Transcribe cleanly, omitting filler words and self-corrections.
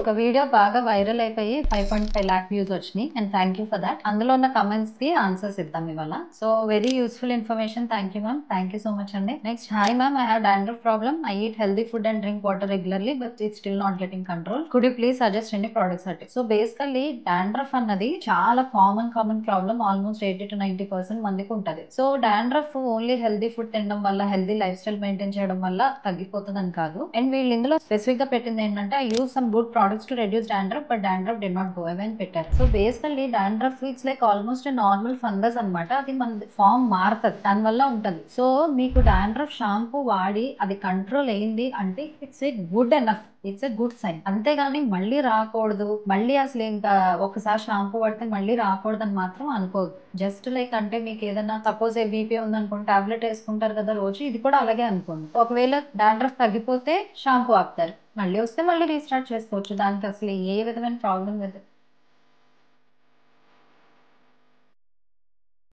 ఒక వీడియో బాగా వైరల్ అయిపోయి 5.5 lakh వ్యూస్ వచ్చినాయి and thank you for that. అందులో ఉన్న కమెంట్స్ కి ఆన్సర్స్ ఇద్దాం ఇవాళ. So very useful information. Thank you ma'am, thank you so much అండి. Next, hi ma'am, I have dandruff problem. I eat healthy food and drink water regularly but it still not getting control. Could you please suggest any products అంటే? So basically dandruff అన్నది చాలా common problem. Almost 80 to 90% మందికి ఉంటది. So dandruff only healthy food తినడం వల్ల, healthy life style maintain చేయడం వల్ల తగ్గిపోతుందని కాదు. అండ్ వీళ్ళు ఇందులో స్పెసిఫిక్ గా పెట్టింది ఏంటంటే, I use some good products to reduce dandruff, but dandruff did not go away అని పెట్టారు. So basically dandruff it's like almost normal fungus అనమాట. అది మన ఫామ్ మారుతుంది, దానివల్ల ఉంటుంది. సో మీకు డాండ్రఫ్ షాంపూ వాడి అది కంట్రోల్ అయింది అంటే it's a good enough, it's a good sign. అంతేగాని మళ్ళీ రాకూడదు, మళ్ళీ అసలు ఇంకా ఒకసారి షాంపూ పడితే మళ్ళీ రాకూడదు అని మాత్రం అనుకోదు. జస్ట్ లైక్ అంటే మీకు ఏదైనా సపోజ్ బీపీ ఉందనుకోండి, టాబ్లెట్ వేసుకుంటారు కదా రోజు, ఇది కూడా అలాగే అనుకోండి. ఒకవేళ డాండ్రఫ్ తగ్గిపోతే షాంపూ ఆపుతారు, మళ్ళీ వస్తే మళ్ళీ రీస్టార్ట్ చేసుకోవచ్చు. దానికి అసలు ఏ విధమైన ప్రాబ్లం లేదు.